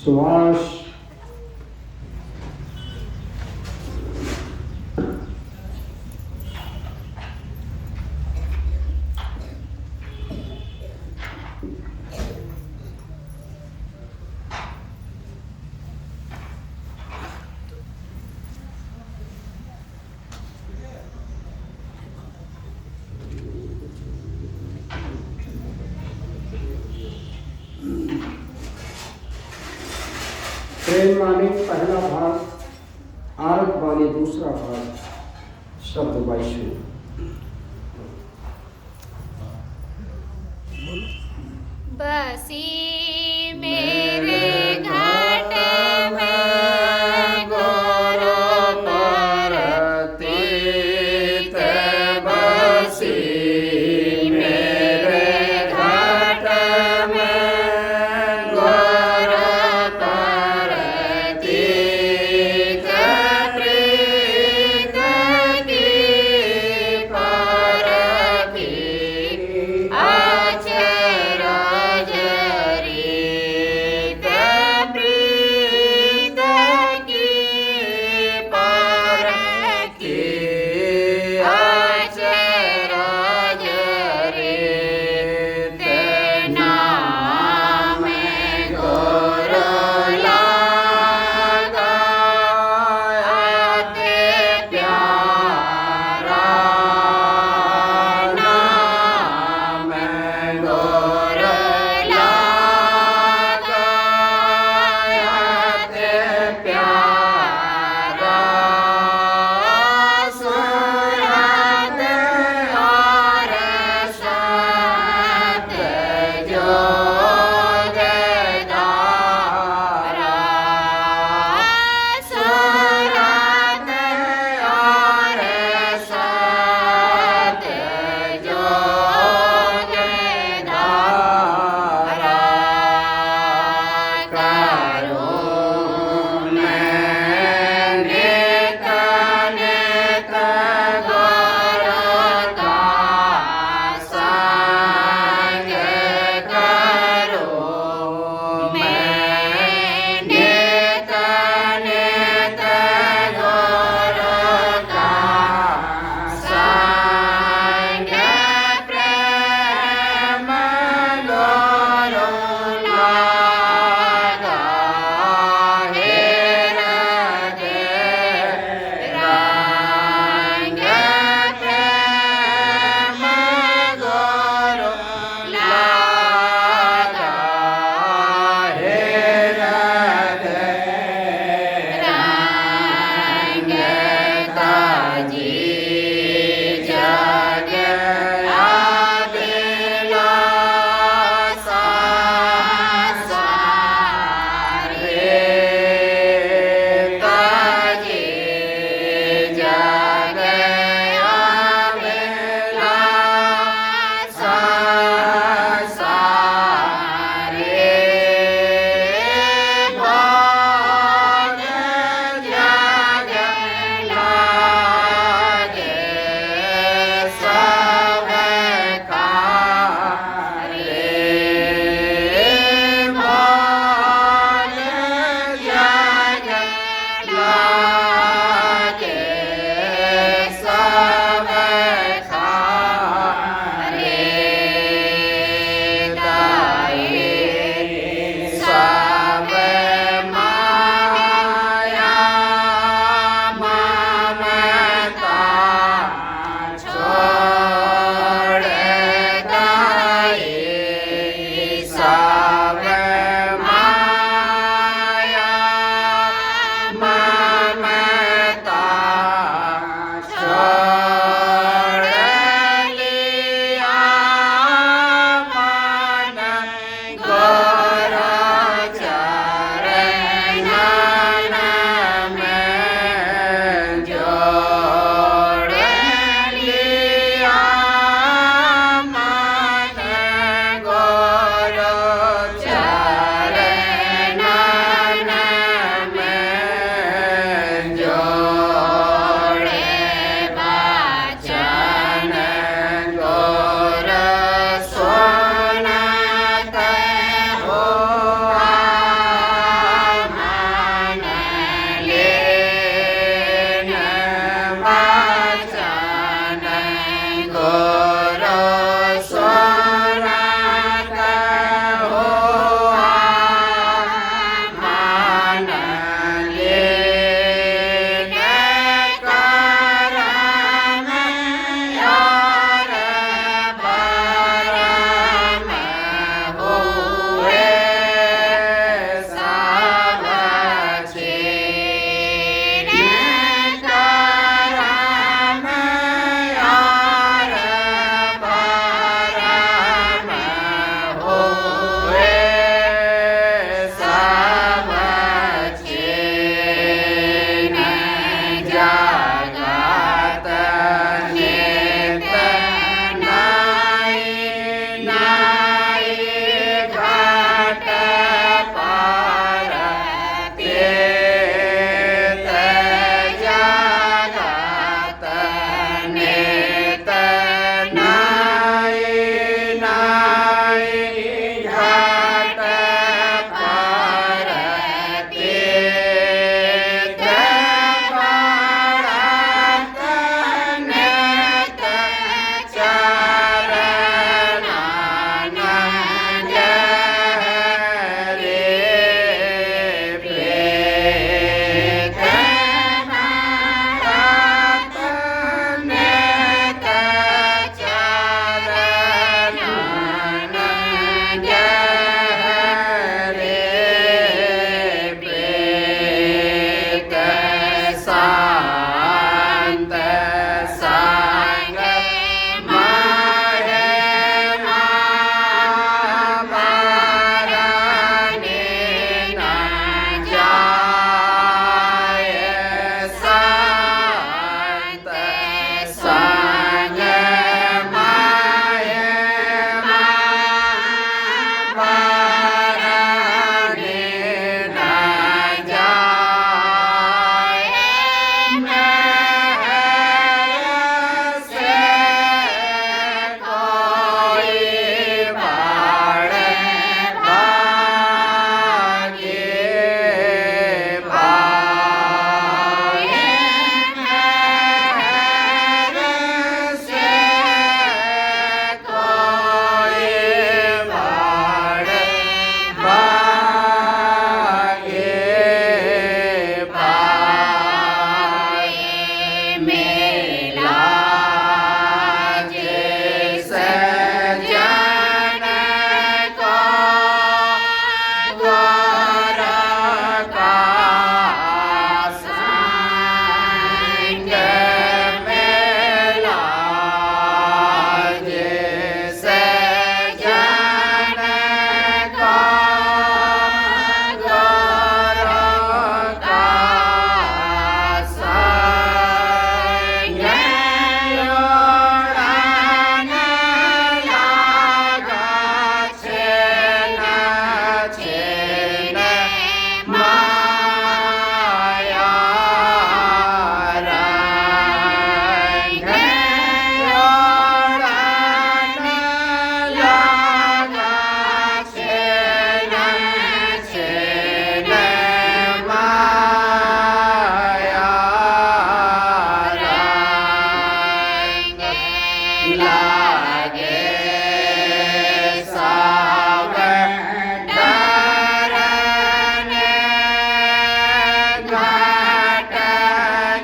सुभाष प्रेम माने पहला भाग, आरत वाले दूसरा भाग, शब्द 22। बसी मेरे घाट में गोरो परतीत बसी मेरे घाट में गोरो परतीत प्रीत की परखी आचर जरी लागे साव डरने घाट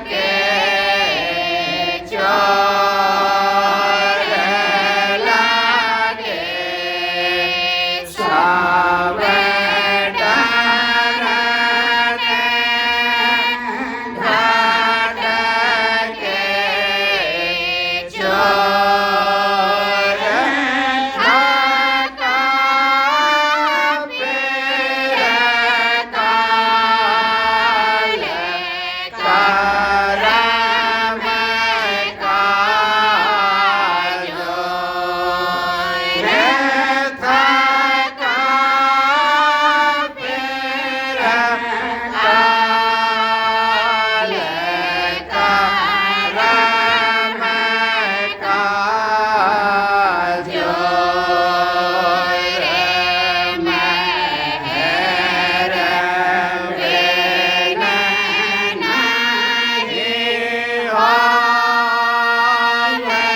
के चोर लागे साव डरने घाट के चोर थाका पेर काले करम काजो रे थाका पेर काले करम काजो रे मेहर बिन नहीं होवे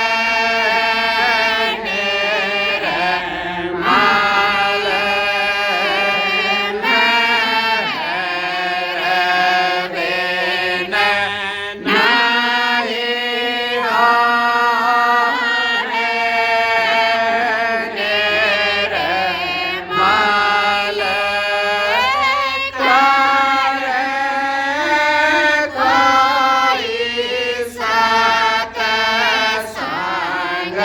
निर्मल मेहर बिन नहीं होवे निर्मल करे कोई सत संग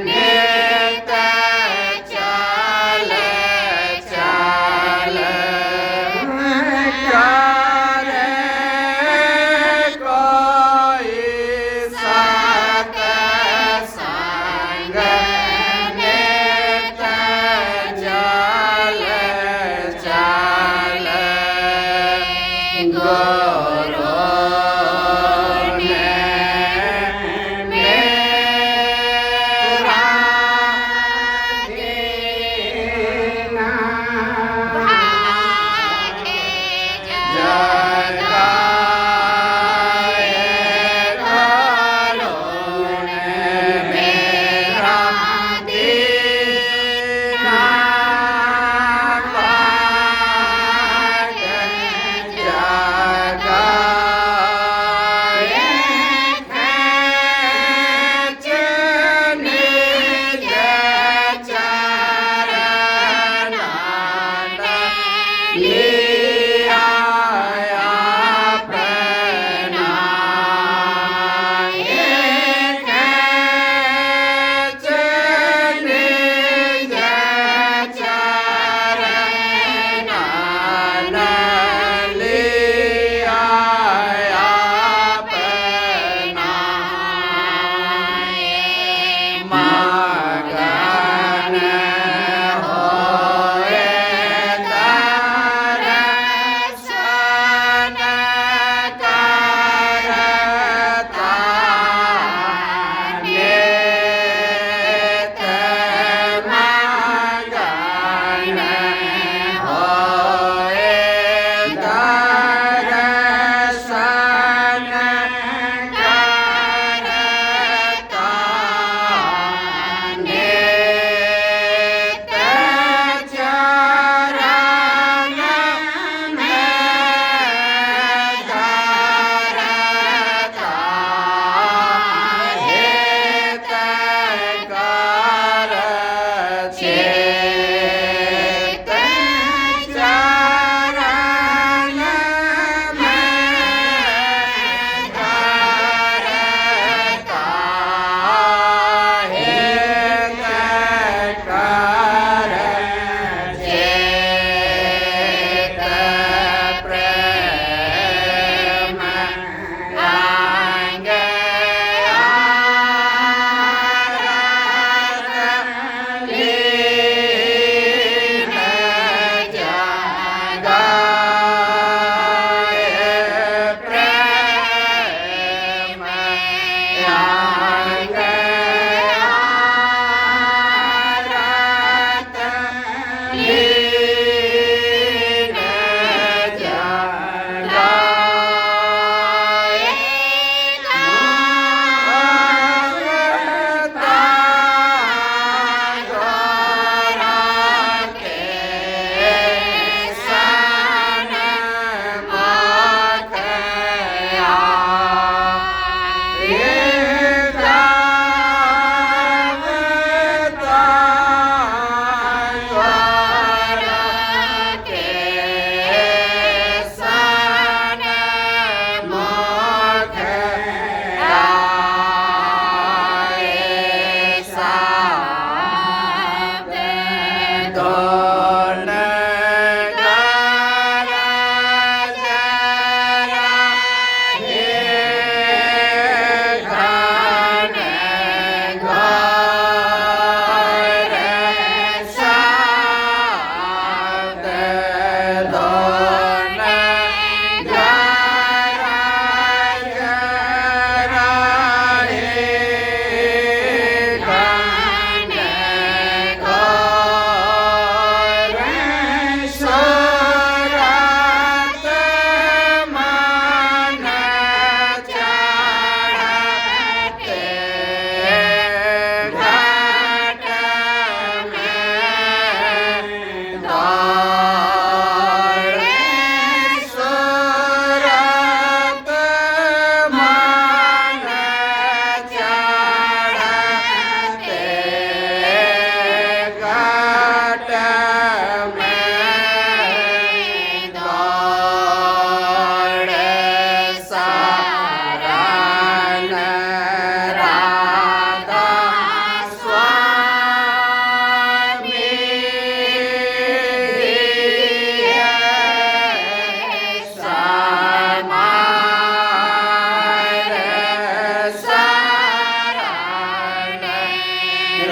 नित चल चल करे कोई सत संग नित चल चल गुरु ने मेरा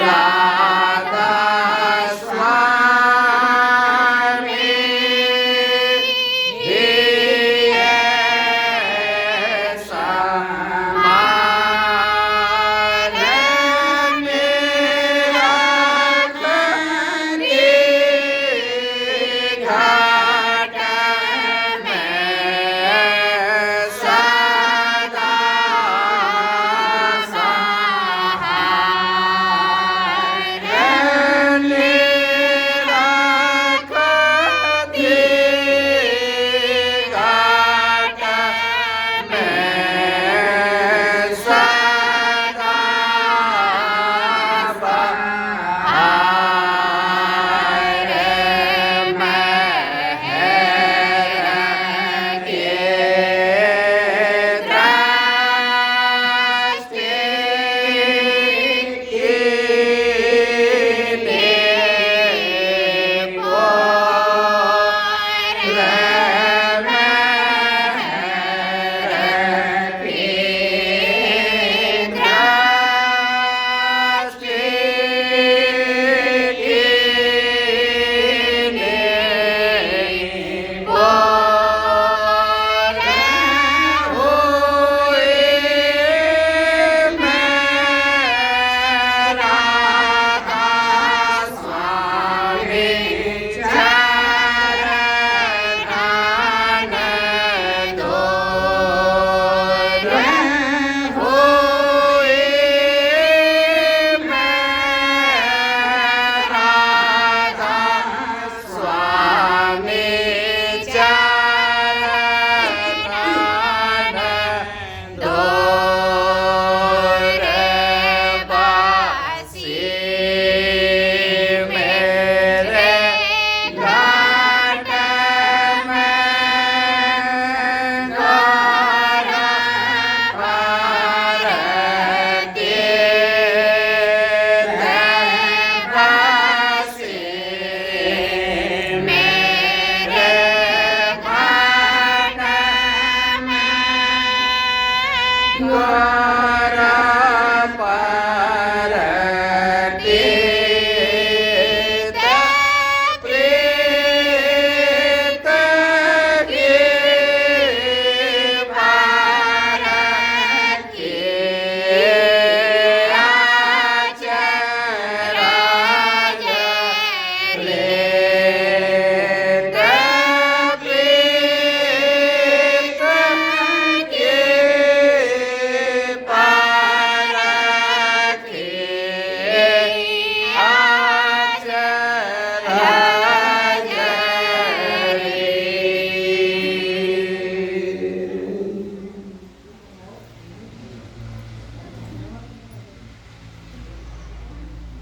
राधा स्वामी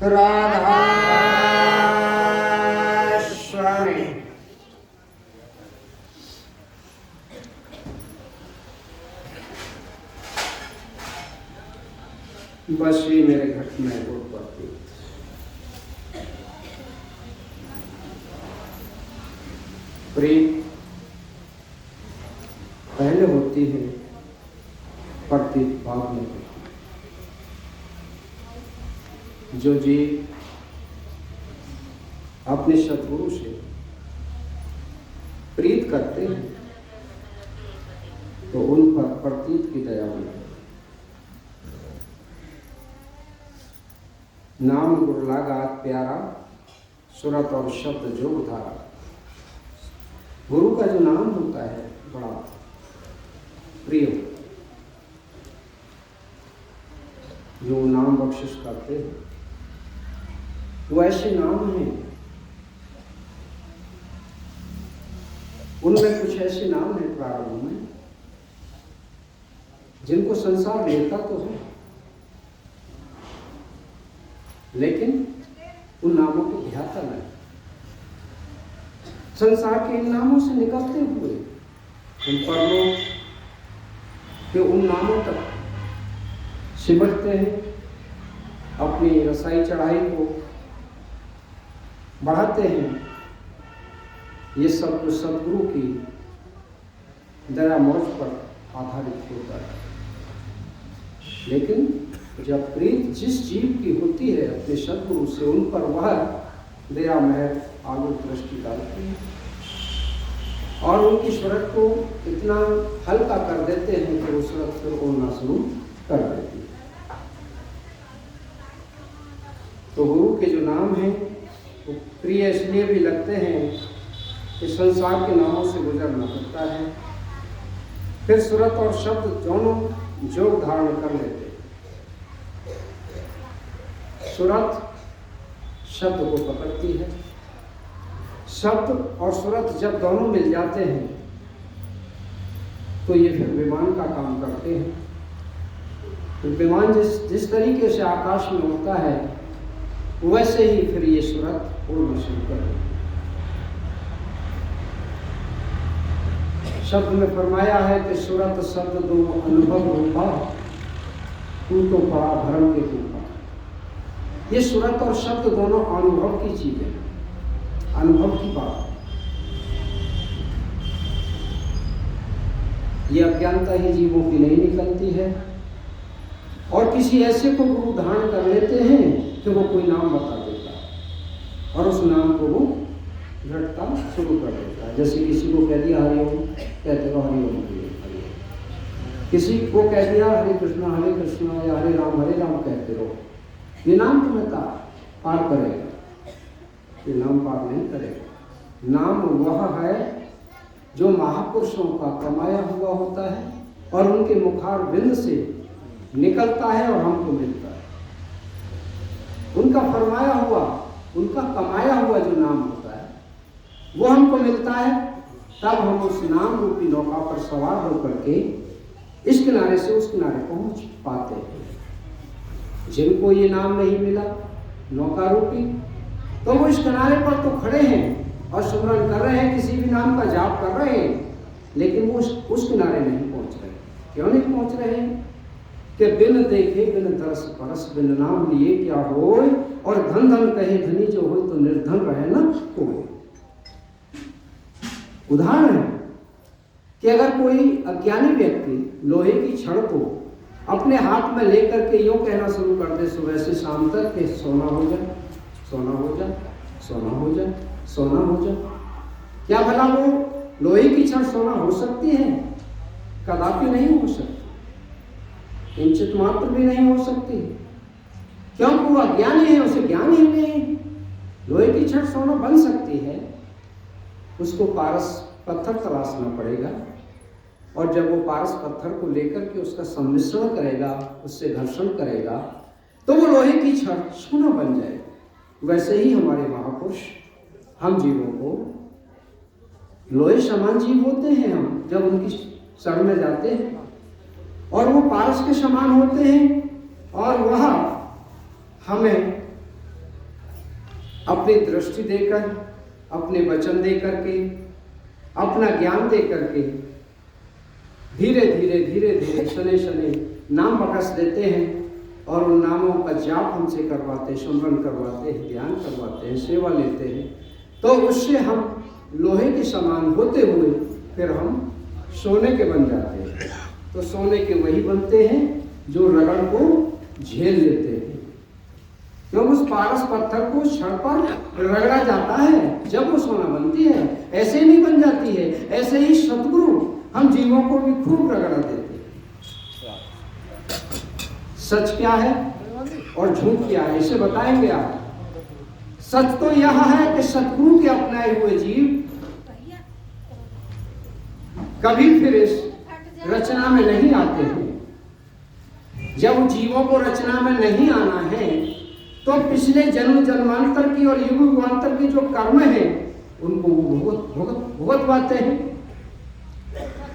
राधा स्वामी। बस ये मेरे घट में गुड़ पड़ती प्रीत पहले होती है, प्रतीत बाद में होती है। जो जीव अपने सद्गुरु से प्रीत करते हैं तो उन पर प्रतीत की दया होती है। नाम गुर लागा प्यारा, सुरत और शब्द जोग धारा। गुरु का जो नाम होता है बड़ा प्रिय, जो नाम बख्शिश करते हैं वो ऐसे नाम हैं, उनमें कुछ ऐसे नाम हैं प्रारंभ में जिनको संसार लेता तो है, लेकिन उन नामों को ध्याता नहीं। संसार के इन नामों से निकलते हुए हम परलोक के उन नामों तक सिमटते हैं, अपनी रसाई चढ़ाई को बढ़ाते हैं। ये सब कुछ सद्गुरु की दया मौज पर आधारित होता है। लेकिन जब प्रीत जिस जीव की होती है अपने सद्गुरु से उन पर वह दयामय आलोक दृष्टि डालते हैं और उनकी सूरत को इतना हल्का कर देते हैं कि वो सूरत फिर ओढ़ना शुरू कर देती है। तो गुरु के जो नाम हैं वो प्रिय इसलिए भी लगते हैं कि संसार के नामों से गुजरना पड़ता है। फिर सूरत और शब्द दोनों जोग धारण कर लेते हैं। सूरत शब्द को पकड़ती है, शब्द और सूरत जब दोनों मिल जाते हैं तो ये फिर विमान का काम करते हैं। तो विमान जिस तरीके से आकाश में उड़ता है वैसे ही फिर ये सूरत उड़ना शुरू कर देती है। शब्द में फरमाया है कि सूरत शब्द दो अनुभव रूपा, तू तो पड़ा भरम के रूपा। ये सूरत और शब्द दोनों अनुभव की चीजें, अनुभव की बात। ये अज्ञानता ही जीवों की नहीं निकलती है और किसी ऐसे को गुरु धारण कर लेते हैं कि वो कोई नाम बता देता है और उस नाम को वो रटता शुरू कर देता है। जैसे किसी को कह दिया हरिओम, कहते रहो हरिओम हरिओम। किसी को कह दिया हरे कृष्णा या हरे राम कहते रहो। ये नाम तुम्हें पार करेगा, ये नाम पार नहीं करेगा। नाम वह है जो महापुरुषों का कमाया हुआ होता है और उनके मुखार बिंद से निकलता है और हमको मिलता है। उनका फरमाया हुआ, उनका कमाया हुआ जो नाम होता है वो हमको मिलता है, तब हम उस नाम रूपी नौका पर सवार होकर के इस किनारे से उस किनारे पहुंच पाते हैं। जिनको ये नाम नहीं मिला नौका रूपी, तो वो इस किनारे पर तो खड़े हैं और सुमरन कर रहे हैं, किसी भी नाम का जाप कर रहे हैं, लेकिन वो उस किनारे नहीं पहुंच रहे। क्यों नहीं पहुंच रहे हैं? कि बिन देखे बिन तरस परस बिन नाम लिए क्या होय, और धन धन कहे धनी जो हो तो निर्धन रहे ना कोई। उदाहरण है कि अगर कोई अज्ञानी व्यक्ति लोहे की छड़ को अपने हाथ में लेकर के यूं कहना शुरू कर दे सुबह से शाम तक कि सोना हो जाए, सोना हो जाए, सोना हो जाए, सोना हो जाए, क्या भला वो लोहे की छड़ सोना हो सकती है? कदापि नहीं हो सकती, किंचित मात्र भी नहीं हो सकती, क्योंकि वो अज्ञानी है, उसे ज्ञान ही नहीं। लोहे की छड़ सोना बन सकती है, उसको पारस पत्थर तराशना पड़ेगा और जब वो पारस पत्थर को लेकर के उसका सम्मिश्रण करेगा, उससे घर्षण करेगा, तो वो लोहे की छड़ सोना बन जाएगा। वैसे ही हमारे महापुरुष हम जीवों को लोहे समान जीव होते हैं। हम जब उनकी शरण में जाते हैं और वो पारस के समान होते हैं और वह हमें अपनी दृष्टि देकर, अपने वचन देकर के, अपना ज्ञान देकर के धीरे धीरे शनि शनि नाम बकस देते हैं और उन नामों का जाप हमसे करवाते हैं, सुमरन करवाते हैं, ध्यान करवाते हैं, सेवा लेते हैं। तो उससे हम लोहे के समान होते हुए फिर हम सोने के बन जाते हैं। तो सोने के वही बनते हैं जो रगड़ को झेल लेते हैं, क्योंकि उस पारस पत्थर को क्षण पर रगड़ा जाता है जब वो सोना बनती है। ऐसे ही नहीं बन जाती है। ऐसे ही सतगुरु हम जीवों को भी खूब रगड़ा देते हैं। सच क्या है और झूठ क्या है, इसे बताएंगे आप। सच तो यह है कि सतगुरु के अपनाए हुए जीव कभी फिर इस रचना में नहीं आते हैं। जब जीवों को रचना में नहीं आना है तो पिछले जन्म जन्मांतर की और युग युगांतर की जो कर्म है उनको वो भुगतवाते हैं,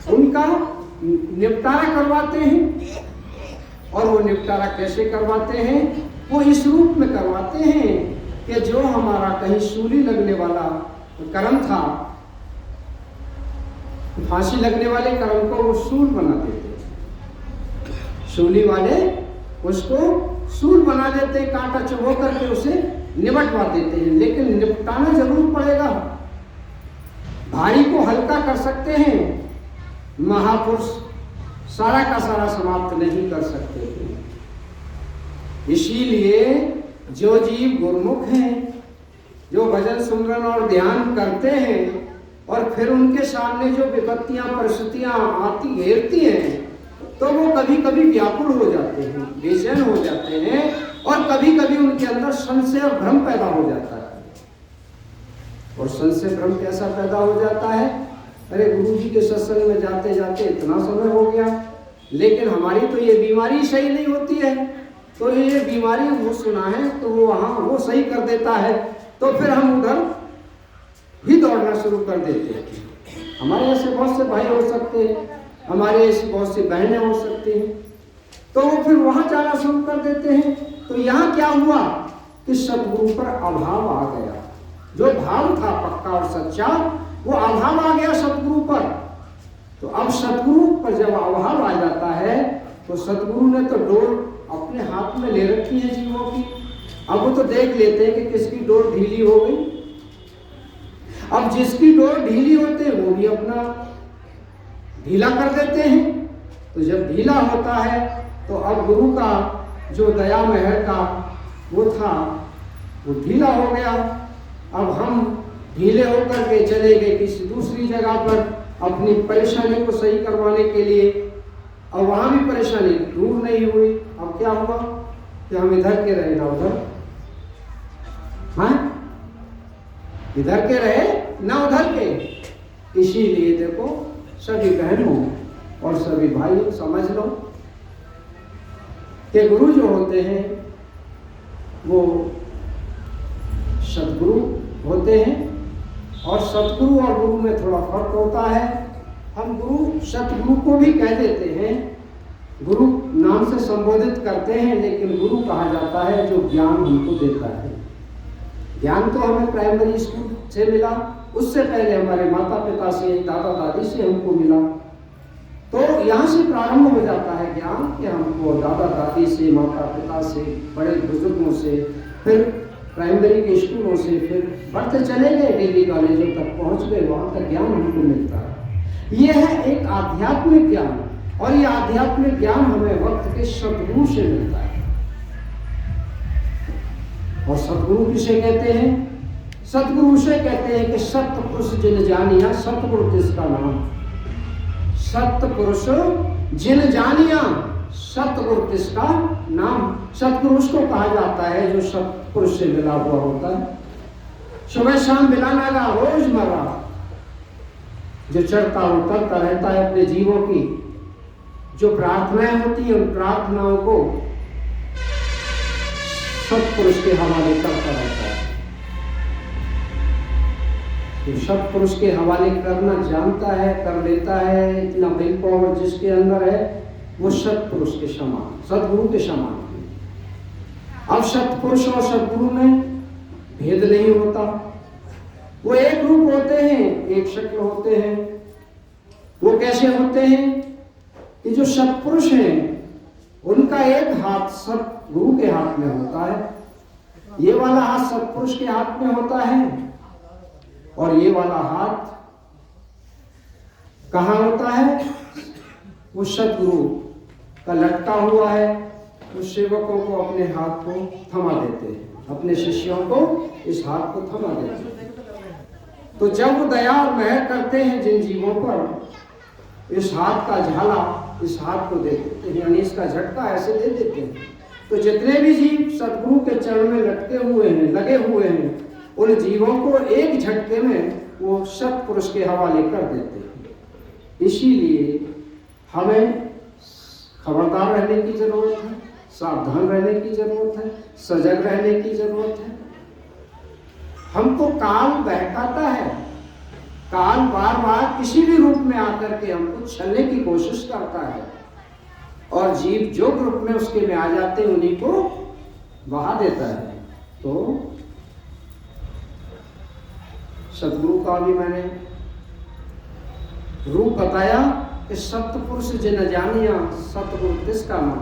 उनका निपटारा करवाते हैं। और वो निपटारा कैसे करवाते हैं? वो इस रूप में करवाते हैं कि जो हमारा कहीं सूली लगने वाला कर्म था, फांसी लगने वाले कर्म को वो सूल बना देते। सूली वाले उसको सूल बना देते, कांटा चुभो करके उसे निपटवा देते हैं। लेकिन निपटाना जरूर पड़ेगा। भारी को हल्का कर सकते हैं, महापुरुष सारा का सारा समाप्त नहीं कर सकते थे। इसीलिए जो जीव गुरुमुख हैं, जो भजन सुमरन और ध्यान करते हैं, और फिर उनके सामने जो विपत्तियां परिस्थितियां आती घेरती हैं, तो वो कभी कभी व्याकुल हो जाते हैं, बेचैन हो जाते हैं, और कभी कभी उनके अंदर संशय और भ्रम पैदा हो जाता है। और संशय भ्रम कैसा पैदा हो जाता है? अरे गुरु जी के सत्संग में जाते जाते इतना समय हो गया, लेकिन हमारी तो ये बीमारी सही नहीं होती है, तो ये बीमारी वो सुना है तो वो वहाँ वो सही कर देता है, तो फिर हम उधर ही दौड़ना शुरू कर देते हैं। हमारे ऐसे बहुत से भाई हो सकते हैं, हमारे ऐसी बहुत सी बहनें हो सकती हैं, तो वो फिर वहाँ जाना शुरू कर देते हैं। तो यहाँ क्या हुआ कि सतगुरु पर अभाव आ गया। जो भाव था पक्का और सच्चा, वो अभाव आ गया सतगुरु पर। तो अब सतगुरु पर जब अभाव आ जाता है, तो सतगुरु ने तो डोर अपने हाथ में ले रखी है जीवों की। अब वो तो देख लेते हैं कि किसकी डोर ढीली हो गई। अब जिसकी डोर ढीली होते हैं वो भी अपना ढीला कर देते हैं। तो जब ढीला होता है, तो अब गुरु का जो दया मेहर का वो था, वो ढीला हो गया। अब हम ढीले होकर के चले गए किसी दूसरी जगह पर अपनी परेशानी को सही करवाने के लिए, और वहां भी परेशानी दूर नहीं हुई। अब क्या हुआ कि हम इधर के रहे ना उधर, हाँ, इधर के रहे ना उधर के। इसीलिए देखो सभी बहनों और सभी भाइयों, समझ लो कि गुरु जो होते हैं वो सतगुरु होते हैं, और सतगुरु और गुरु में थोड़ा फर्क होता है। हम गुरु सतगुरु को भी कह देते हैं, गुरु नाम से संबोधित करते हैं, लेकिन गुरु कहा जाता है जो ज्ञान हमको देता है। ज्ञान तो हमें प्राइमरी स्कूल से मिला, उससे पहले हमारे माता पिता से, दादा दादी से हमको मिला। तो यहाँ से प्रारंभ हो जाता है ज्ञान कि हमको दादा दादी से, माता पिता से, बड़े बुजुर्गों से, फिर प्राइमरी के स्कूलों से, फिर बढ़ते चले गए, डिग्री कॉलेजों तक पहुँच गए, वहाँ तक ज्ञान हमको मिलता है। ये है एक आध्यात्मिक ज्ञान, और ये आध्यात्मिक ज्ञान हमें वक्त के सतगुरु से मिलता है। और सतगुरु किसे कहते हैं? सतगुरु से कहते हैं कि सत्पुरुष जिन जानिया, सतगुरु किसका नाम। सत्पुरुष जिन जानिया, सतगुरु किसका नाम। सतगुरु उसको कहा जाता है जो सतपुरुष से मिला हुआ होता है। सुबह शाम मिलाना का रोजमर्रा जो चढ़ता उतरता रहता है अपने जीवों की जो प्रार्थनाएं होती है, उन प्रार्थनाओं को सत्पुरुष के हवाले करता रहता है। तो सत्पुरुष के हवाले करना जानता है, कर लेता है, इतना विल पावर जिसके अंदर है, वो सत्पुरुष के समान, सतगुरु के समान। अब सत्पुरुष और सतगुरु में भेद नहीं होता, वो एक रूप होते हैं, एक शक्ल होते हैं। वो कैसे होते हैं कि जो सत्पुरुष हैं उनका एक हाथ सतगुरु के हाथ में होता है, ये वाला हाथ सत्पुरुष के हाथ में होता है, और ये वाला हाथ कहाँ होता है? वो सतगुरु का लटका हुआ है। वो सेवकों को अपने हाथ को थमा देते हैं, अपने शिष्यों को इस हाथ को थमा देते हैं। तो जब वो दया और मेहर करते हैं जिन जीवों पर, इस हाथ का झाला इस हाथ को दे देते हैं, यानी इसका झटका ऐसे दे देते हैं। तो जितने भी जीव सतगुरु के चरण में लटके हुए हैं, लगे हुए हैं, उन जीवों को एक झटके में वो सत्पुरुष के हवाले कर देते हैं। इसीलिए हमें खबरदार रहने की जरूरत है, सावधान रहने की जरूरत है, सजग रहने की जरूरत है। हमको काल बहकाता है, काल बार बार किसी भी रूप में आकर के हमको छलने की कोशिश करता है, और जीव जो ग्रुप में उसके में आ जाते हैं उन्हीं को बहा देता है। तो सतगुरु का भी मैंने रूप बताया कि सत्पुरुष जिन जानिया, सतगुरु किसका नाम।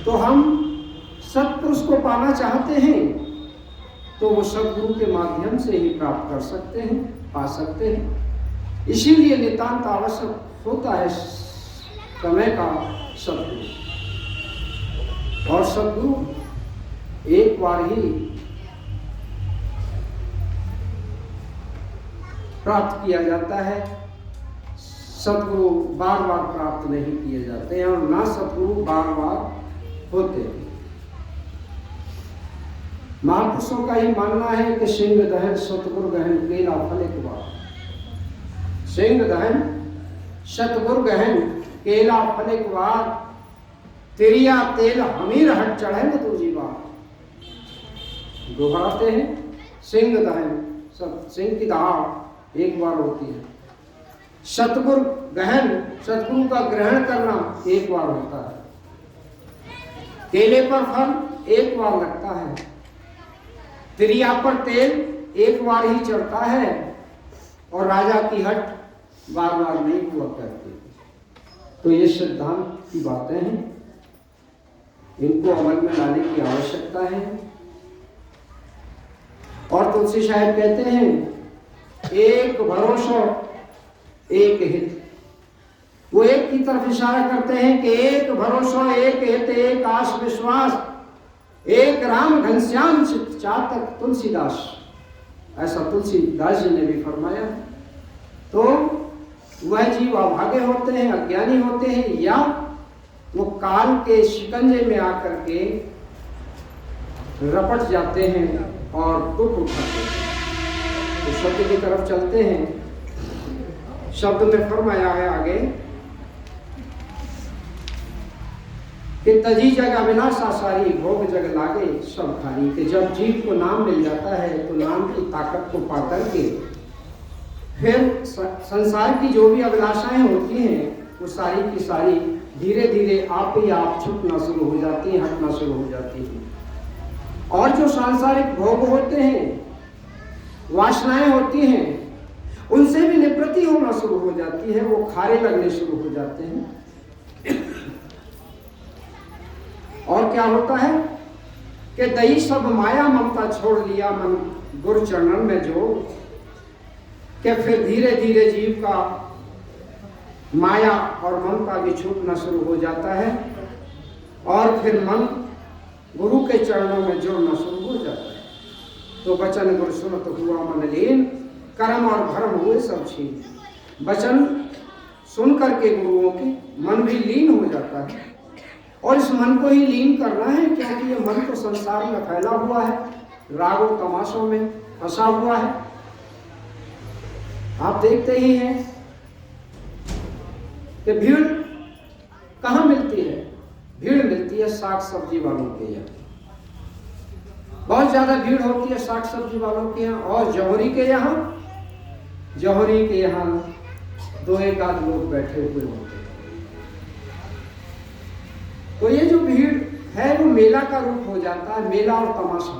तो हम सत्पुरुष को पाना चाहते हैं तो वो सतगुरु के माध्यम से ही प्राप्त कर सकते हैं, पा सकते हैं। इसीलिए नितांत आवश्यक होता है समय का सतगुरु। और सतगुरु एक बार ही प्राप्त किया जाता है, सतगुरु बार बार प्राप्त नहीं किए जाते हैं और ना सतगुरु बार बार होते हैं। महापुरुषों का ही मानना है कि सिंह दहन सतगुरु गहन केला फल एक बार। सिंह दहन सतगुरु गहन केला फल एक बार, तिरिया तेल हमीर हट चढ़े न दूजी बार। दोहराते हैं, सिंह दहन सिंह की दहाड़ एक बार होती है, सतगुरु गहन सतगुरु का ग्रहण करना एक बार होता है, केले पर फल एक बार लगता है, तिरिया पर तेल एक बार ही चढ़ता है और राजा की हट बार बार नहीं हुआ करती। तो ये सिद्धांत की बातें हैं, इनको अमल में लाने की आवश्यकता है। और तुलसी साहब कहते हैं एक भरोसा एक हित। वो एक की तरफ इशारा करते हैं कि एक भरोसा एक हित, एक आस विश्वास, एक राम घनश्याम चित चातक तुलसीदास, ऐसा तुलसीदास जी ने भी फरमाया। तो वह जीव अभागे होते हैं, अज्ञानी होते हैं, या वो काल के शिकंजे में आकर के रपट जाते हैं और दुख उठाते हैं। तो शब्द की तरफ चलते हैं। शब्द में फरमाया है आगे कि तजी जग अविनाशा सारी, भोग जग लागे सब खारी। कि जब जीव को नाम मिल जाता है तो नाम की ताकत को पा करके फिर संसार की जो भी अभिलाषाएं होती हैं वो सारी की सारी धीरे धीरे आप ही आप छूटना शुरू हो जाती हैं, हटना शुरू हो जाती हैं। और जो सांसारिक भोग होते हैं, वासनाएं होती हैं, उनसे भी निवृत्ति होना शुरू हो जाती है, वो खारे लगने शुरू हो जाते हैं। और क्या होता है कि दई सब माया ममता छोड़ लिया मन गुरु चरणन में जो, कि फिर धीरे धीरे जीव का माया और ममता भी छूटना शुरू हो जाता है और फिर मन गुरु के चरणों में जुड़ना शुरू हो जाता है। तो वचन गुरु सुनत हुआ मन लीन, कर्म और भरम हुए सब छीन। वचन सुन करके गुरुओं के मन भी लीन हो जाता है और इस मन को ही लीन करना है, क्योंकि ये मन तो संसार में फैला हुआ है, रागों तमाशों में फंसा हुआ है। आप देखते ही हैं कि भीड़ कहाँ मिलती है? भीड़ मिलती है साग सब्जी वालों के यहाँ, बहुत ज्यादा भीड़ होती है साग सब्जी वालों के यहाँ। और जौहरी के यहाँ दो एक आध लोग बैठे हुए होते हैं। तो ये जो भीड़ है वो मेला का रूप हो जाता है, मेला और तमाशा।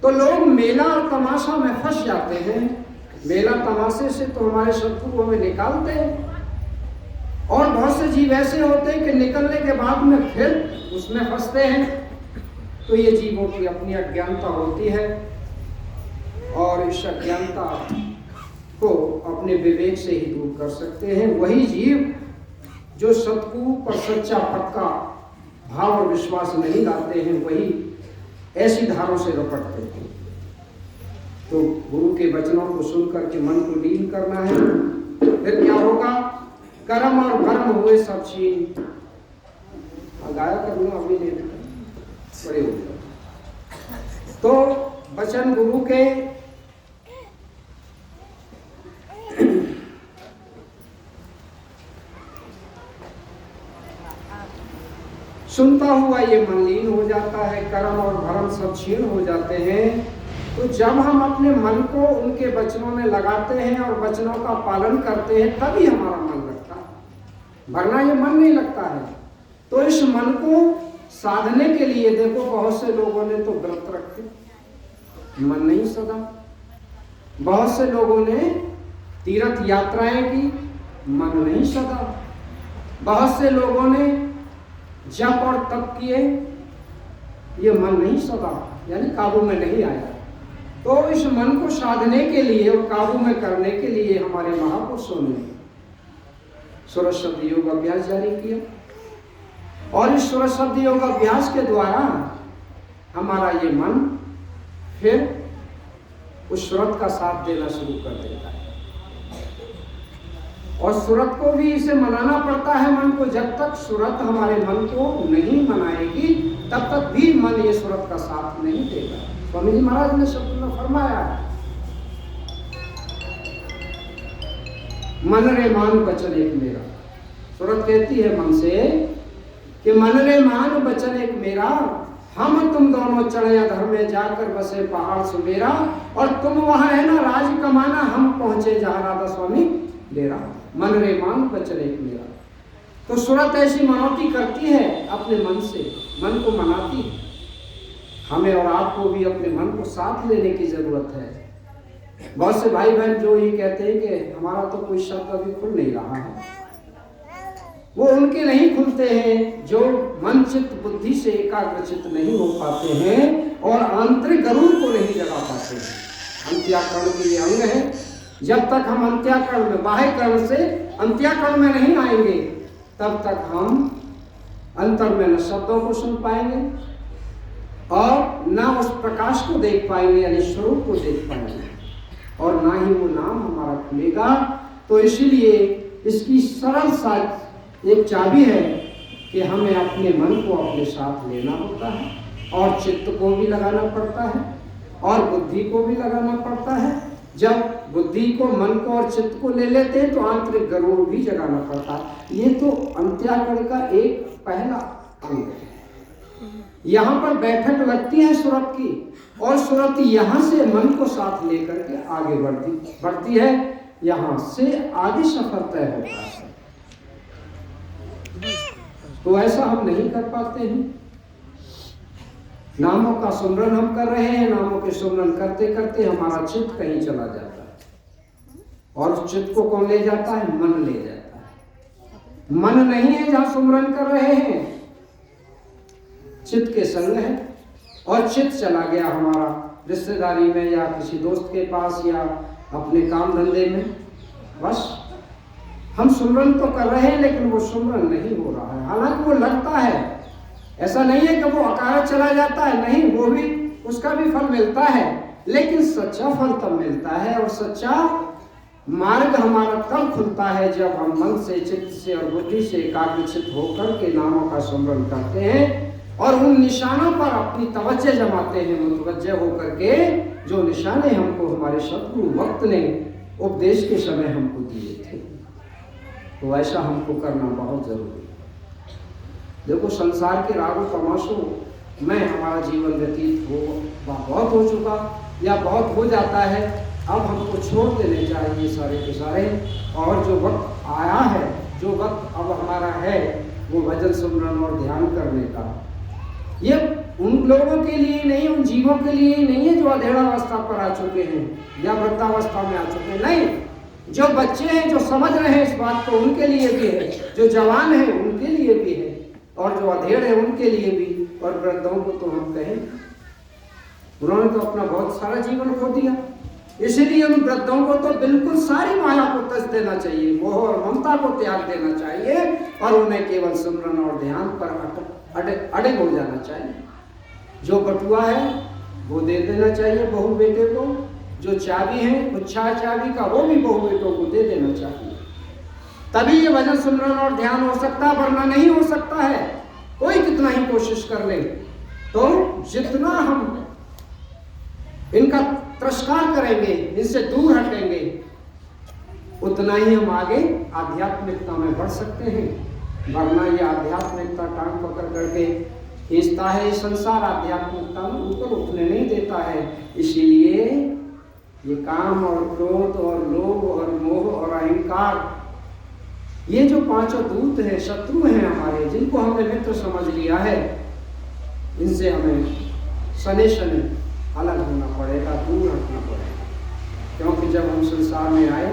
तो लोग मेला और तमाशा में फंस जाते हैं। मेला तमाशे से तो हमारे सतगुरु हमें निकालते हैं, और बहुत से जीव ऐसे होते हैं कि निकलने के बाद में फिर उसमें फंसते हैं। तो ये जीवों की अपनी अज्ञानता होती है और इस अज्ञानता को अपने विवेक से ही दूर कर सकते हैं वही जीव जो सतगुरु पर सच्चा पक्का भाव और विश्वास नहीं लाते हैं, वही ऐसी धारों से रपटते हैं। तो गुरु के वचनों को सुनकर के मन को लीन करना है। फिर क्या होगा? कर्म और भरम हुए सब छीन। गाया करूंगा अभी नहीं, बड़े हो गए। तो वचन गुरु के सुनता हुआ ये मन लीन हो जाता है, कर्म और भरम सब छीन हो जाते हैं। तो जब हम अपने मन को उनके वचनों में लगाते हैं और वचनों का पालन करते हैं तभी हमारा मन लगता है, वरना ये मन नहीं लगता है। तो इस मन को साधने के लिए देखो बहुत से लोगों ने तो व्रत रखे, मन नहीं सदा। बहुत से लोगों ने तीर्थ यात्राएं की, मन नहीं सदा। बहुत से लोगों ने जप और तप किए, ये मन नहीं सदा, यानी काबू में नहीं आया। तो इस मन को साधने के लिए और काबू में करने के लिए हमारे महापुरुषों ने सूरज शब्द योग अभ्यास जारी किया, और इस सूरज शब्द योग अभ्यास के द्वारा हमारा ये मन फिर उस सूरत का साथ देना शुरू कर देता है। और सूरत को भी इसे मनाना पड़ता है मन को। जब तक सूरत हमारे मन को नहीं मनाएगी तब तक भी मन ये सूरत का साथ नहीं देगा। स्वामी जी महाराज ने शब्द में फरमाया है, मन रे मान बचन एक मेरा। सूरत कहती है मन से कि मन रे मान बचन एक मेरा, हम तुम दोनों चढ़े अधर में जाकर बसे पहाड़ सुमेरा, और तुम वहां है ना राज कमाना, हम पहुंचे जहां राधा स्वामी डेरा। मन रे मान बचन एक मेरा। तो सूरत ऐसी मनौती करती है अपने मन से, मन को मनाती है। हमें और आपको भी अपने मन को साथ लेने की जरूरत है। बहुत से भाई बहन जो ये कहते हैं कि हमारा तो कोई शब्द अभी खुल नहीं रहा है, वो उनके नहीं खुलते हैं जो मन चित्त बुद्धि से एकाग्रचित नहीं हो पाते हैं और आंतरिक गरुड़ को नहीं जगा पाते हैं। अंत्याकरण के ये अंग है। जब तक हम अंत्याकरण में, बाह्य करण से अंत्याकरण में नहीं आएंगे तब तक हम अंतर में न शब्दों को सुन पाएंगे और न उस प्रकाश को देख पाएंगे, यानी स्वरूप को देख पाएंगे, और ना ही वो नाम हमारा खुलेगा। तो इसीलिए इसकी सरल सा एक चाबी है कि हमें अपने मन को अपने साथ लेना होता है, और चित्त को भी लगाना पड़ता है और बुद्धि को भी लगाना पड़ता है। जब बुद्धि को, मन को और चित्त को ले लेते हैं तो आंतरिक गरुड़ भी जगाना पड़ता है। ये तो अंत्याकरण का एक पहला अंग है। यहाँ पर बैठक लगती है सूरत की, और सूरत यहाँ से मन को साथ लेकर के आगे बढ़ती है। यहाँ से आगे सफर तय होता है। तो ऐसा हम नहीं कर पाते हैं। नामों का सुमरन हम कर रहे हैं, नामों के सुमरन करते करते हमारा चित्त कहीं चला जाता है, और चित्त को कौन ले जाता है? मन ले जाता है। मन नहीं है जहां सुमरन कर रहे हैं, चित्त के संग है, और चित्त चला गया हमारा रिश्तेदारी में या किसी दोस्त के पास या अपने काम धंधे में। बस हम सुमरन तो कर रहे हैं लेकिन वो सुमरन नहीं हो रहा है। हालांकि वो लगता है, ऐसा नहीं है कि वो अकारण चला जाता है, नहीं, वो भी, उसका भी फल मिलता है, लेकिन सच्चा फल तब मिलता है और सच्चा मार्ग हमारा तब खुलता है जब हम मन से, चित्त से और बुद्धि से एकाग्रचित होकर के नामों का सुमरन करते हैं और उन निशानों पर अपनी तवज्जो जमाते हैं, मुतवज्जह होकर के, जो निशाने हमको हमारे सतगुरु वक्त ने उपदेश के समय हमको दिए थे। तो ऐसा हमको करना बहुत जरूरी है। देखो, संसार के रागों तमाशों में हमारा जीवन व्यतीत बहुत हो चुका या बहुत हो जाता है। अब हमको छोड़ देने चाहिए सारे के सारे, और जो वक्त आया है, जो वक्त अब हमारा है, वो भजन सुमरन और ध्यान करने का। ये उन लोगों के लिए नहीं, उन जीवों के लिए नहीं है जो अधेड़ावस्था पर आ चुके हैं या वृद्धावस्था में आ चुके हैं, नहीं, जो बच्चे हैं, जो समझ रहे हैं इस बात को, उनके लिए भी है, जो जवान है उनके लिए भी है, और जो अधेड़ है उनके लिए भी। और वृद्धों को तो हम कहें, उन्होंने तो अपना बहुत सारा जीवन खो दिया, इसीलिए उन वृद्धों को तो बिल्कुल सारी माया को तज देना चाहिए, मोह और ममता को त्याग देना चाहिए, और उन्हें केवल सिमरन और ध्यान पर अड़े हो जाना चाहिए। जो बटुआ है वो दे देना चाहिए बहू बेटे को, जो चाबी है, गुच्छा चाबी का, वो भी बहू बेटों को दे देना चाहिए। तभी ये भजन सुमरन और ध्यान हो सकता है, वरना नहीं हो सकता है। कोई कितना ही कोशिश कर ले, तो जितना हम इनका तिरस्कार करेंगे, इनसे दूर हटेंगे, उतना ही हम आगे आध्यात्मिकता में बढ़ सकते हैं। वरना ये आध्यात्मिकता टांग पकड़ करके खींचता है, संसार आध्यात्मिकता में ऊपर उठने नहीं देता है। इसीलिए ये काम और क्रोध और लोभ और मोह और अहंकार, ये जो पांचों दूत हैं, शत्रु हैं हमारे, जिनको हमने मित्र समझ लिया है, इनसे हमें सने सने अलग होना पड़ेगा, दूर हटना पड़ेगा। क्योंकि जब हम संसार में आए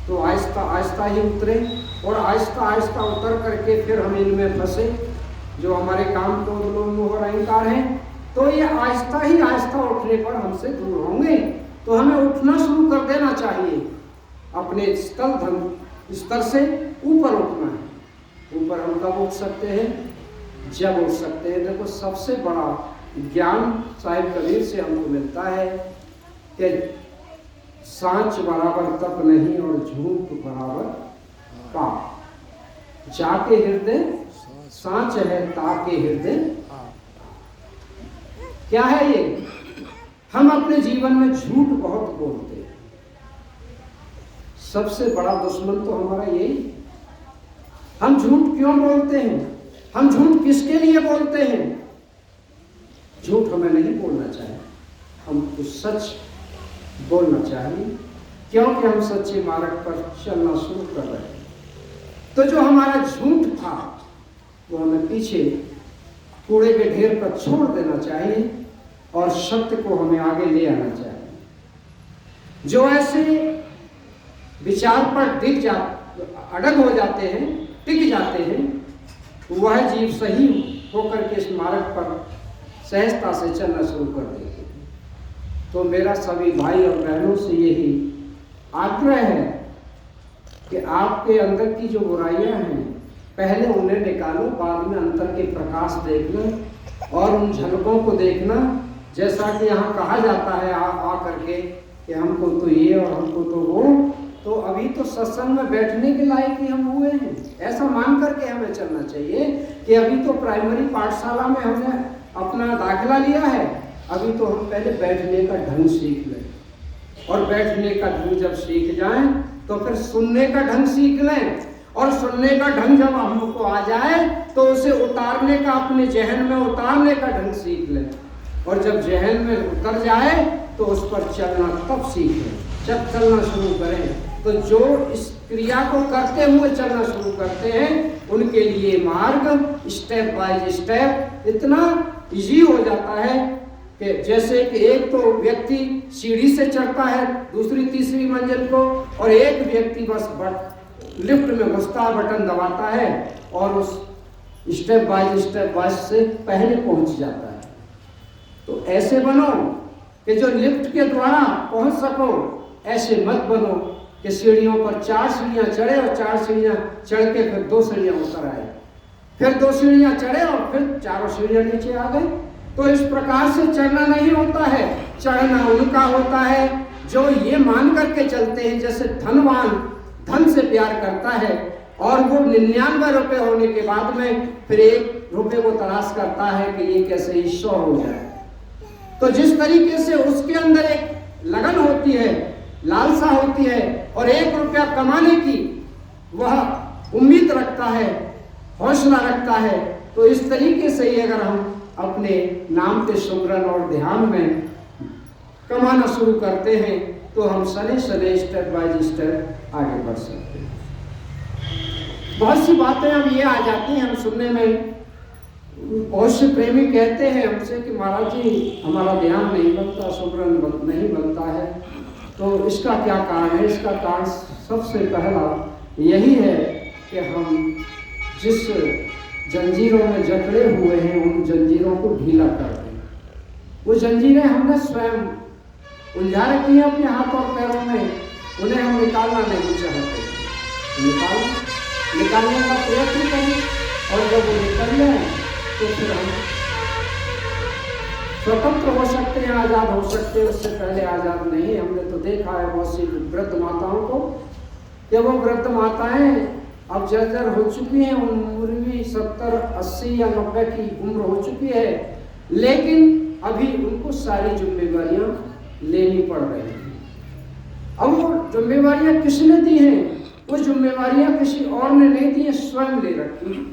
तो आहिस्ता आहिस्ता ही उतरे, और आहिस्ता आहिस्ता उतर करके फिर हम इनमें फंसे, जो हमारे काम, क्रोध, लोभ, मोह और अहंकार हैं। तो ये आहिस्ता ही आहिस्ता उठने पर हमसे दूर होंगे। तो हमें उठना शुरू कर देना चाहिए, अपने स्तर से ऊपर उठना है। ऊपर हम कब उठ सकते हैं? जब उठ सकते हैं। देखो, सबसे बड़ा ज्ञान साहिब कबीर से हमको मिलता है कि सांच बराबर तप नहीं और झूठ बराबर पाप। जाके हृदय सांच है, ताके हृदय। क्या है ये? हम अपने जीवन में झूठ बहुत बोलते हैं। सबसे बड़ा दुश्मन तो हमारा यही। हम झूठ क्यों बोलते हैं? हम झूठ किसके लिए बोलते हैं? झूठ हमें नहीं बोलना चाहिए, हमको सच बोलना चाहिए, क्योंकि हम सच्चे मार्ग पर चलना शुरू कर रहे हैं। तो जो हमारा झूठ था वो हमें पीछे कूड़े के ढेर पर छोड़ देना चाहिए और सत्य को हमें आगे ले आना चाहिए। जो ऐसे विचार पर अड़ग हो जाते हैं, टिक जाते हैं, वह जीव सही होकर के इस मार्ग पर सहजता से चलना शुरू कर देते हैं। तो मेरा सभी भाई और बहनों से यही आग्रह है कि आपके अंदर की जो बुराइयां हैं पहले उन्हें निकालो, बाद में अंतर के प्रकाश देखना और उन झलकों को देखना। जैसा कि यहाँ कहा जाता है आ करके कि हमको तो ये और हमको तो वो, तो अभी तो सत्संग में बैठने के लायक ही हम हुए हैं, ऐसा मान करके हमें चलना चाहिए कि अभी तो प्राइमरी पाठशाला में हमने अपना दाखिला लिया है, अभी तो हम पहले बैठने का ढंग सीख लें, और बैठने का ढंग जब सीख जाएं तो फिर सुनने का ढंग सीख लें, और सुनने का ढंग जब हमको आ जाए तो उसे उतारने का, अपने जहन में उतारने का ढंग सीख लें, और जब जहन में उतर जाए तो उस पर चलना तब सीखें। जब चलना शुरू करें तो जो इस क्रिया को करते हुए चलना शुरू करते हैं उनके लिए मार्ग स्टेप बाय स्टेप इतना इजी हो जाता है कि जैसे कि एक तो व्यक्ति सीढ़ी से चढ़ता है दूसरी तीसरी मंजिल को, और एक व्यक्ति बस लिफ्ट में घुसता बटन दबाता है और उस स्टेप बाय से पहले पहुंच जाता है। तो ऐसे बनो कि जो लिफ्ट के द्वारा पहुंच सको, ऐसे मत बनो कि सीढ़ियों पर 4 सीढ़ियां चढ़े और 4 सीढ़ियां चढ़ के फिर 2 सीढ़ियां उतर आए, फिर 2 सीढ़ियां चढ़े और फिर 4 सीढ़ियां नीचे आ गए। तो इस प्रकार से चढ़ना नहीं होता है। चढ़ना उनका होता है जो ये मान करके चलते हैं, जैसे धनवान धन से प्यार करता है और वो 99 रुपए होने के बाद में फिर 1 रुपए को तलाश करता है कि ये कैसे 100 हो जाए। तो जिस तरीके से उसके अंदर एक लगन होती है, लालसा होती है, और 1 रुपया कमाने की वह उम्मीद रखता है, हौसला रखता है, तो इस तरीके से ही अगर हम अपने नाम के सुमरन और ध्यान में कमाना शुरू करते हैं तो हम सने स्टेप बाय स्टेप आगे बढ़ सकते हैं। बहुत सी बातें अब ये आ जाती हैं हम सुनने में। बहुत से प्रेमी कहते हैं हमसे कि महाराज जी हमारा ध्यान नहीं बनता, सुमरन नहीं बनता है, तो इसका क्या कारण है? इसका कारण सबसे पहला यही है कि हम जिस जंजीरों में जकड़े हुए हैं उन जंजीरों को ढीला कर दें। वो जंजीरें हमने स्वयं उलझा रखी हैं अपने हाथ और पैरों में, उन्हें हम निकालना नहीं चाहते। निकालने का प्रयत्न करें, और जब वो निकल जाए तो फिर हम स्वतंत्र हो सकते हैं, आज़ाद हो सकते हैं। उससे पहले आज़ाद नहीं। हमने तो देखा है बहुत सी वृद्ध माताओं को कि वो वृद्ध माताएं अब जर्जर हो चुकी हैं, उम्र भी 70, 80 या 90 की उम्र हो चुकी है, लेकिन अभी उनको सारी जिम्मेवारियां लेनी पड़ रही हैं। अब वो जिम्मेवारियां किसने दी हैं? वो जिम्मेवारियां किसी और ने नहीं दी है, स्वयं ले रखी।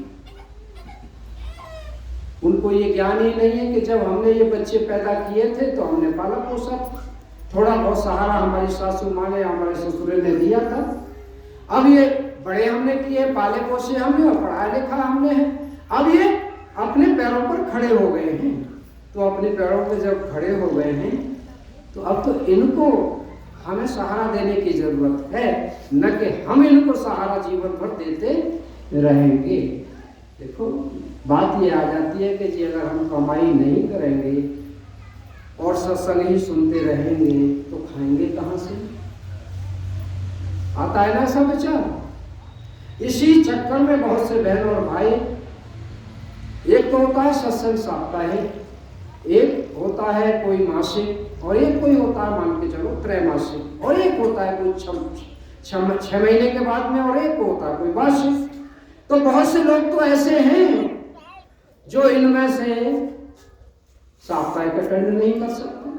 उनको ये ज्ञान ही नहीं है कि जब हमने ये बच्चे पैदा किए थे तो हमने पाला पोसा, थोड़ा बहुत सहारा हमारी सासू माँ ने, हमारे ससुर ने दिया था। अब ये बड़े हमने किए, पाले पोसे हमने और पढ़ाया लिखा हमने है। अब ये अपने पैरों पर खड़े हो गए हैं। तो अपने पैरों पर जब खड़े हो गए हैं तो अब तो इनको हमें सहारा देने की जरूरत है, न कि हम इनको सहारा जीवन भर देते रहेंगे। देखो बात ये आ जाती है कि जी अगर हम कमाई नहीं करेंगे और सत्संग ही सुनते रहेंगे तो खाएंगे कहाँ से? आता है ना ऐसा विचार। इसी चक्कर में बहुत से बहन और भाई, एक तो होता है सत्संग साप्ताहिक, एक होता है कोई मासिक और एक कोई होता है मान के चलो त्रैमासिक और एक होता है कोई 6 महीने के बाद में और एक होता है कोई वार्षिक। तो बहुत से लोग तो ऐसे हैं जो इनमें से साप्ताहिक अटेंड नहीं कर सकते,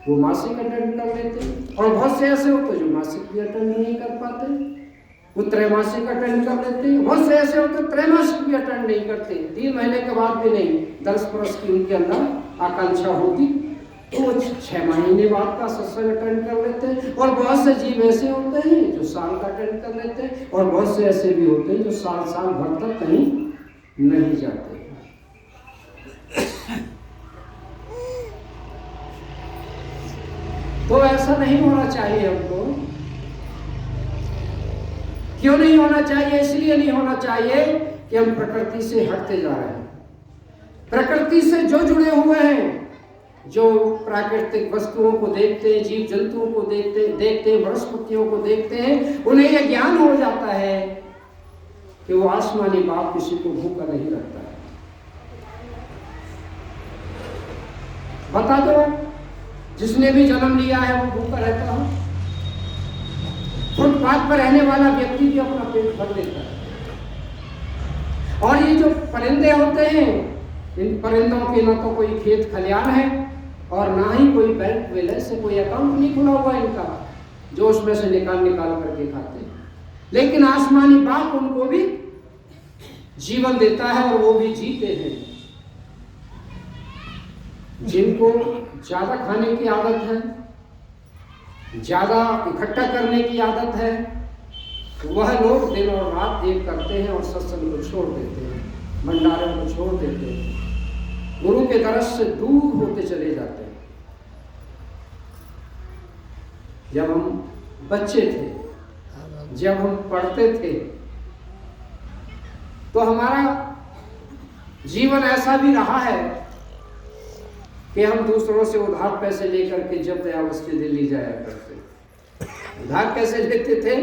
वो मासिक अटेंड कर लेते हैं। और बहुत से ऐसे होते जो मासिक भी अटेंड नहीं कर पाते, वो त्रैमासिक अटेंड कर लेते हैं। बहुत से ऐसे होते त्रैमासिक भी अटेंड नहीं करते, 3 महीने के बाद भी नहीं। 10 वर्ष की उनके अंदर आकांक्षा होती तो वो 6 महीने बाद का सत्संग अटेंड कर लेते हैं। और बहुत से जीव ऐसे होते हैं जो साल का अटेंड कर लेते हैं, और बहुत से ऐसे भी होते हैं जो साल भर तक कहीं नहीं जाते। तो ऐसा नहीं होना चाहिए हमको। क्यों नहीं होना चाहिए? इसलिए नहीं होना चाहिए कि हम प्रकृति से हटते जा रहे हैं। प्रकृति से जो जुड़े हुए हैं, जो प्राकृतिक वस्तुओं को देखते हैं, जीव जंतुओं को देखते हैं, वनस्पतियों को देखते हैं, उन्हें यह ज्ञान हो जाता है कि वो आसमानी बाप किसी को भूखा नहीं रखता है। बता दो, जिसने भी जन्म लिया है वो भूखा रहता है? फुटपाथ पर रहने वाला व्यक्ति भी अपना पेट भर लेता है। और ये जो परिंदे होते हैं, इन परिंदों के ना तो कोई खेत खलियान है और ना ही कोई बैंक बैलेंस से कोई अकाउंट नहीं खुला हुआ इनका, जो उसमें से निकाल करके खाते हैं। लेकिन आसमानी बाप उनको भी जीवन देता है और वो भी जीते हैं। जिनको ज्यादा खाने की आदत है, ज्यादा इकट्ठा करने की आदत है, वह लोग दिन और रात एक करते हैं और सत्संग को छोड़ देते हैं, भंडारे को छोड़ देते हैं, गुरु के दरस से दूर होते चले जाते हैं। जब हम बच्चे थे, जब हम पढ़ते थे, तो हमारा जीवन ऐसा भी रहा है कि हम दूसरों से उधार पैसे लेकर के जब दयावस्ती दिल्ली जाया करते। उधार कैसे लेते थे?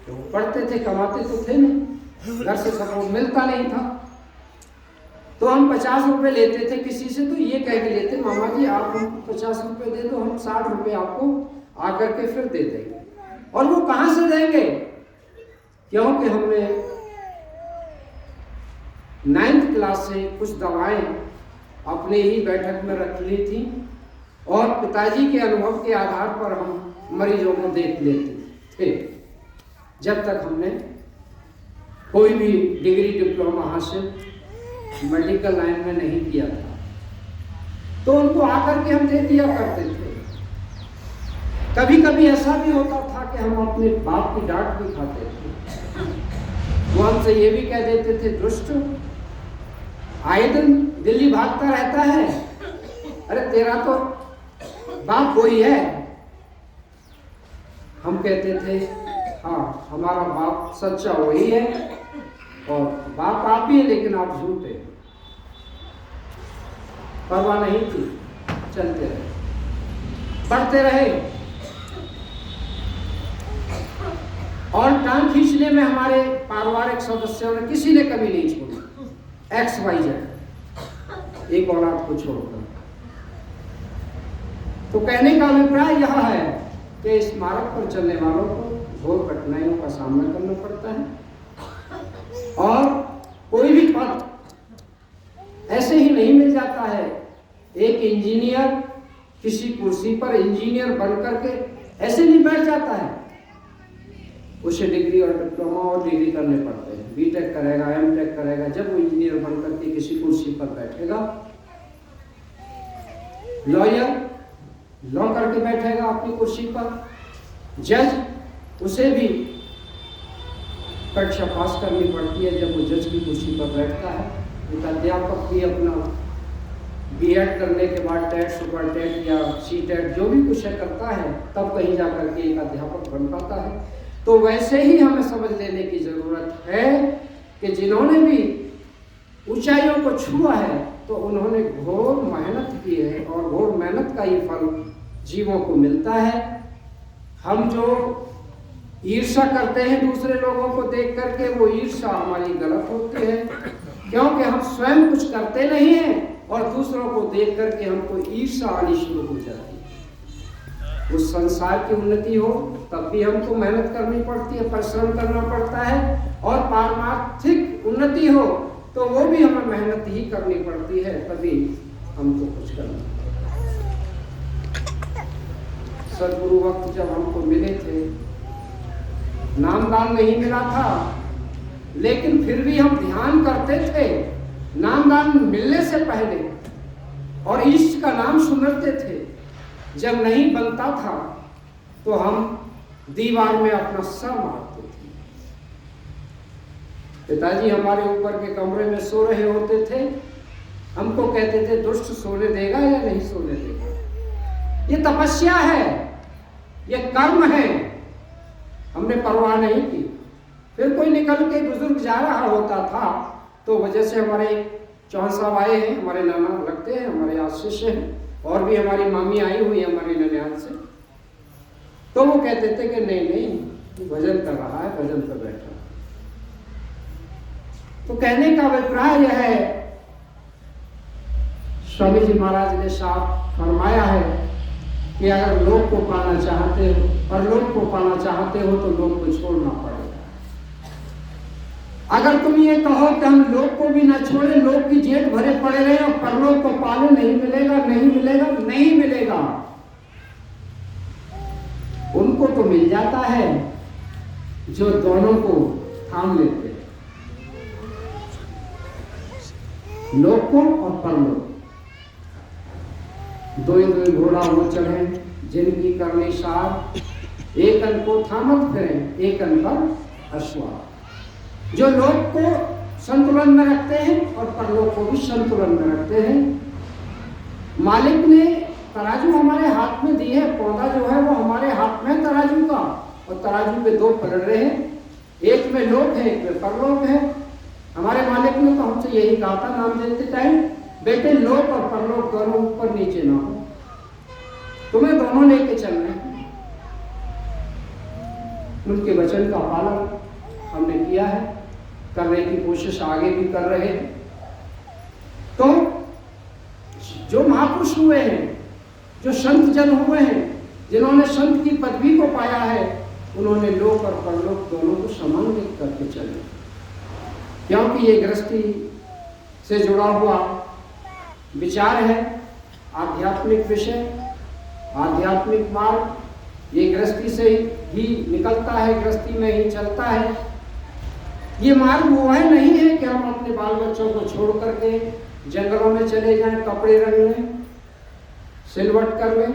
तो पढ़ते थे, कमाते तो थे नहीं, घर से सपोर्ट मिलता नहीं था, तो हम 50 रुपए लेते थे किसी से, तो ये कह के लेते, मामा जी आप हमको 50 रुपए दे दो, हम 60 रुपए आपको आकर के फिर दे देंगे। और वो कहां से देंगे? क्योंकि हमने 9th क्लास से कुछ दवाएं अपने ही बैठक में रख ली थी और पिताजी के अनुभव के आधार पर हम मरीजों को देख लेते थे, जब तक हमने कोई भी डिग्री डिप्लोमा हासिल मेडिकल लाइन में नहीं किया था। तो उनको आकर के हम दे दिया करते थे। कभी कभी ऐसा भी होता था कि हम अपने बाप की डांट भी खाते थे। वो हमसे ये भी कह देते थे, दुष्ट आए दिन दिल्ली भागता रहता है, अरे तेरा तो बाप वही है। हम कहते थे हाँ, हमारा बाप सच्चा वही है और बाप आप ही है, लेकिन आप झूठे। परवाह नहीं थी, चलते रहे, पढ़ते रहे। और टांग खींचने में हमारे पारिवारिक सदस्यों ने किसी ने कभी नहीं छोड़ी, XYZ, एक औलाद को छोड़कर। तो कहने का अभिप्राय यह है कि इस मार्ग पर चलने वालों को घोर कठिनाइयों का सामना करना पड़ता है और कोई भी पद ऐसे ही नहीं मिल जाता है। एक इंजीनियर किसी कुर्सी पर इंजीनियर बनकर के ऐसे नहीं बैठ जाता है, उसे डिग्री और डिप्लोमा और डिग्री करने पड़ते हैं। बीटेक करेगा, एमटेक करेगा, जब वो इंजीनियर बनकर के किसी कुर्सी पर बैठेगा। लॉयर लॉ करके बैठेगा अपनी कुर्सी पर, जज उसे भी परीक्षा पास करनी पड़ती है जब वो जज की कुर्सी पर बैठता है। एक अध्यापक भी अपना बीएड करने के बाद टेट, सुपर टेट या सीटेट जो भी कुछ करता है, तब कहीं जाकर के एक अध्यापक बन पाता है। तो वैसे ही हमें समझ लेने की जरूरत है कि जिन्होंने भी ऊंचाइयों को छुआ है तो उन्होंने घोर मेहनत की है और घोर मेहनत का ये फल जीवों को मिलता है। हम जो ईर्ष्या करते हैं दूसरे लोगों को देख करके, वो ईर्ष्या हमारी गलत होती है, क्योंकि हम स्वयं कुछ करते नहीं हैं और दूसरों को देख करके हमको ईर्ष्या आनी शुरू हो जाती है। उस संसार की उन्नति हो तब भी हमको मेहनत करनी पड़ती है, परिश्रम करना पड़ता है, और पारमार्थिक उन्नति हो तो वो भी हमें मेहनत ही करनी पड़ती है, तभी हमको कुछ करना। सदगुरु वक्त जब हमको मिले थे, नामदान नहीं मिला था, लेकिन फिर भी हम ध्यान करते थे नामदान मिलने से पहले, और इष्ट का नाम सुनते थे। जब नहीं बनता था तो हम दीवार में अपना सर मारते थे। पिताजी हमारे ऊपर के कमरे में सो रहे होते थे, हमको कहते थे दुष्ट सोने देगा या नहीं सोने देगा। ये तपस्या है, ये कर्म है, हमने परवाह नहीं की। फिर कोई निकल के बुजुर्ग जा रहा होता था तो वजह से हमारे चौहान साहब आए हैं, हमारे नाना लगते हैं, हमारे आशीष हैं, और भी हमारी मामी आई हुई है हमारी ननिहाल से, तो वो कहते थे कि नहीं नहीं भजन कर रहा है, भजन कर बैठा। तो कहने का अभिप्राय यह है, स्वामी जी महाराज ने साफ फरमाया है कि अगर लोक को पाना चाहते हो, परलोक को पाना चाहते हो तो लोक को छोड़ना पड़ेगा। अगर तुम ये कहो कि हम लोक को भी ना छोड़े, लोक की जेठ भरे पड़े रहे और परलोक को पाले, नहीं मिलेगा, नहीं मिलेगा, नहीं मिलेगा। उनको तो मिल जाता है जो दोनों को थाम लेते हैं, लोक को और परलोक। दो ही घोड़ा वो चढ़े जिनकी करनी सार, एक अन को थामत फिरे, एक अन पर अश्वार। जो लोक को संतुलन में रखते हैं और परलोक को भी संतुलन में रखते हैं। मालिक ने तराजू हमारे हाथ में दी है, पौधा जो है वो हमारे हाथ में तराजू का, और तराजू पे दो पलड़े हैं, एक में लोक है, एक में परलोक है। हमारे मालिक ने तो हमसे यही कहा था नाम देते टाइम, बेटे लोक और परलोक दोनों ऊपर नीचे ना हो, तुम्हें दोनों लेके चलना है। उनके वचन का पालन हमने किया है, करने की कोशिश आगे भी कर रहे हैं। तो जो महापुरुष हुए हैं, जो संत जन हुए हैं, जिन्होंने संत की पदवी को पाया है, उन्होंने लोक और परलोक दोनों को समन्वित करके चले। क्योंकि ये गृहस्थी से जुड़ा हुआ विचार है, आध्यात्मिक विषय, आध्यात्मिक मार्ग, ये गृहस्थी से ही निकलता है, गृहस्थी में ही चलता है। ये मार्ग वो है नहीं है कि हम अपने बाल बच्चों को छोड़ करके जंगलों में चले जाएं, कपड़े रंग लें, सिलवट कर लें।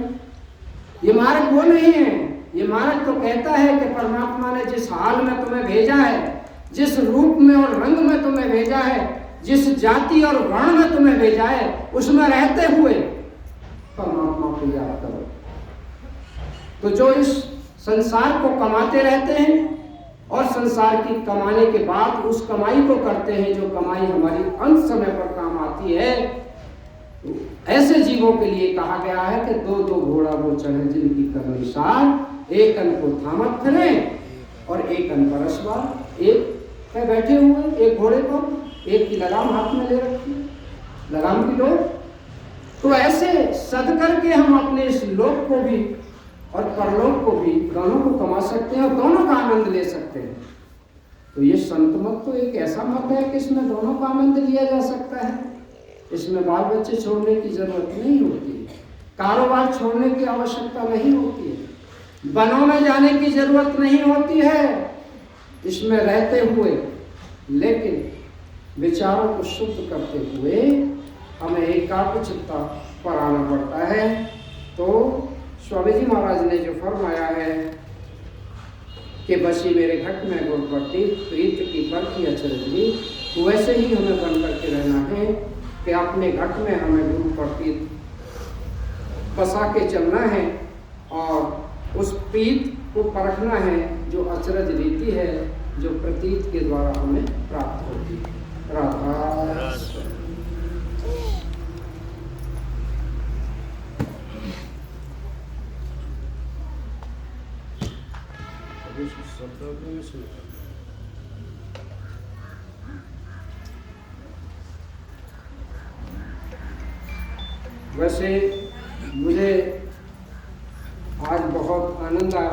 ये मार्ग वो नहीं है। ये मार्ग तो कहता है कि परमात्मा ने जिस हाल में तुम्हें भेजा है, जिस रूप में और रंग में तुम्हें भेजा है, जिस जाति और वर्ण में तुम्हें भेजा है, उसमें रहते हुए परमात्मा को याद करो। तो जो इस संसार को कमाते रहते हैं और संसार की कमाने के बाद उस कमाई को करते हैं, जो कमाई हमारी अंत समय पर काम आती है, तो ऐसे जीवों के लिए कहा गया है कि दो दो घोड़ा वो चढ़े जिनकी करनी सार, एक अन को थामत फिरे और एक अन पर अश्वार। एक पे बैठे हुए, एक घोड़े पर, एक की लगाम हाथ में ले रखी, लगाम की डोर। तो ऐसे सद करके हम अपने इस लोक को भी और परलोक को भी, दोनों को कमा सकते हैं और दोनों का आनंद ले सकते हैं। तो ये संत मत तो एक ऐसा मत है कि इसमें दोनों का आनंद लिया जा सकता है। इसमें बाल बच्चे छोड़ने की जरूरत नहीं होती है, कारोबार छोड़ने की आवश्यकता नहीं होती है, वनों में जाने की जरूरत नहीं होती है इसमें रहते हुए। लेकिन विचारों को शुद्ध करते हुए हमें एकाग्रचित्ता पर आना पड़ता है। तो स्वामी जी महाराज ने जो फरमाया है कि बसी मेरे घट में गुण प्रतीत, प्रीत की परखी अचरज, तो वैसे ही हमें बन करके रहना है कि अपने घट में हमें गुरु प्रतीत बसा के चलना है और उस प्रीत को परखना है जो अचरज रीति है, जो प्रतीत के द्वारा हमें प्राप्त होती है। राधा वैसे मुझे आज बहुत आनंद आ